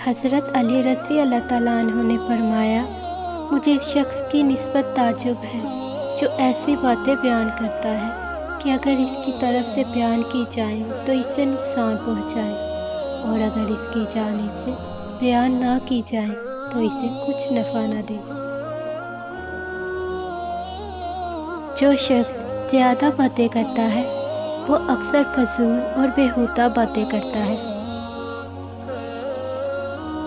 حضرت علی رضی اللہ تعالیٰ عنہ نے فرمایا، مجھے اس شخص کی نسبت تعجب ہے جو ایسی باتیں بیان کرتا ہے کہ اگر اس کی طرف سے بیان کی جائیں تو اس سے نقصان پہنچائیں، اور اگر اس کی جانب سے بیان نہ کی جائیں تو اسے کچھ نفع نہ دے۔ جو شخص زیادہ باتیں کرتا ہے وہ اکثر فضول اور بیہودہ باتیں کرتا ہے۔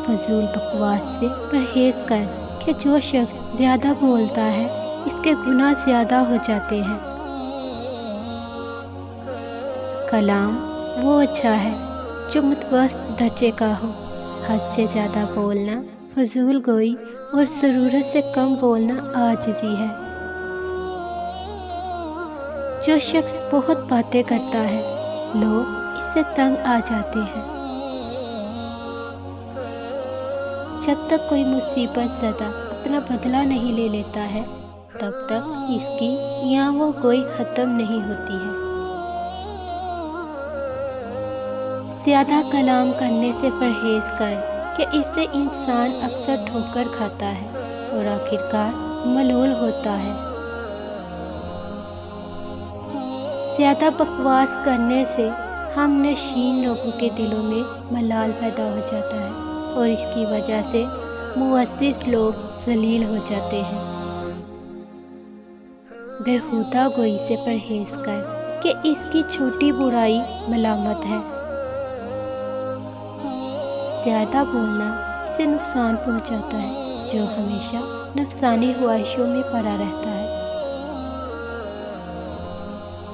فضول بکواس سے پرہیز کر کہ جو شخص زیادہ بولتا ہے اس کے گناہ زیادہ ہو جاتے ہیں۔ کلام وہ اچھا ہے جو متوسط درجے کا ہو۔ حد سے زیادہ بولنا فضول گوئی اور ضرورت سے کم بولنا عاجزی ہے۔ جو شخص بہت باتیں کرتا ہے لوگ اس سے تنگ آ جاتے ہیں۔ جب تک کوئی مصیبت زدہ اپنا بدلہ نہیں لے لیتا ہے تب تک اس کی یا وہ کوئی ختم نہیں ہوتی ہے۔ زیادہ کلام کرنے سے پرہیز کر کہ اس سے انسان اکثر ٹھوکر کھاتا ہے اور آخرکار ملول ہوتا ہے۔ زیادہ بکواس کرنے سے ہم نشین لوگوں کے دلوں میں ملال پیدا ہو جاتا ہے اور اس کی وجہ سے معزز لوگ ذلیل ہو جاتے ہیں۔ بیہودہ گوئی سے پرہیز کر کہ اس کی چھوٹی برائی ملامت ہے۔ زیادہ بولنا اسے نقصان پہنچاتا ہے جو ہمیشہ نفسانی خواہشوں میں پڑا رہتا ہے۔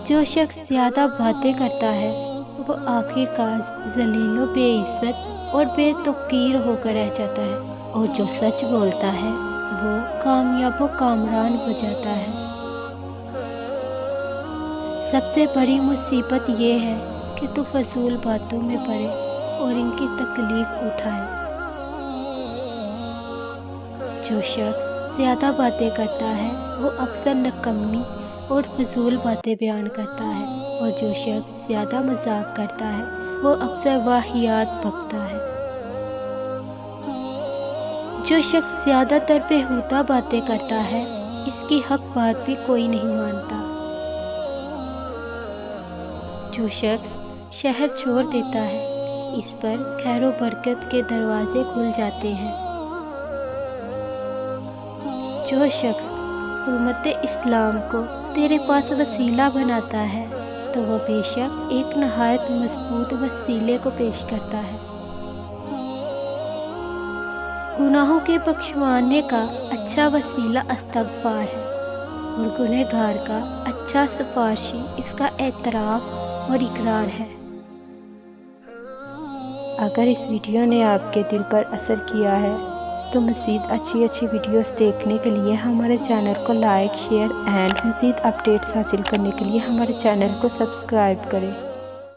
جو شخص زیادہ باتیں کرتا ہے وہ آخرکار ذلیل و بے عزت اور بے توقیر ہو کر رہ جاتا ہے، اور جو سچ بولتا ہے وہ کامیاب و کامران ہو جاتا ہے۔ سب سے بڑی مصیبت یہ ہے کہ تو فضول باتوں میں پڑے اور ان کی تکلیف اٹھائے۔ جو شخص زیادہ باتیں کرتا ہے وہ اکثر نکمی اور فضول باتیں بیان کرتا ہے، اور جو شخص زیادہ مذاق کرتا ہے وہ اکثر واہیات بکتا ہے۔ جو شخص زیادہ تر بیہودہ باتیں کرتا ہے اس کی حق بات بھی کوئی نہیں مانتا۔ جو شخص شہر چھوڑ دیتا ہے اس پر خیر و برکت کے دروازے کھل جاتے ہیں۔ جو شخص حرمت اسلام کو تیرے پاس وسیلہ بناتا ہے تو وہ بے شک ایک نہایت مضبوط وسیلے کو پیش کرتا ہے۔ گناہوں کے بخشوانے کا اچھا وسیلہ استغفار ہے، اور گنہگار کا اچھا سفارشی اس کا اعتراف اور اقرار ہے۔ اگر اس ویڈیو نے آپ کے دل پر اثر کیا ہے تو مزید اچھی ویڈیوز دیکھنے کے لیے ہمارے چینل کو لائک، شیئر اینڈ مزید اپڈیٹس حاصل کرنے کے لیے ہمارے چینل کو سبسکرائب کریں۔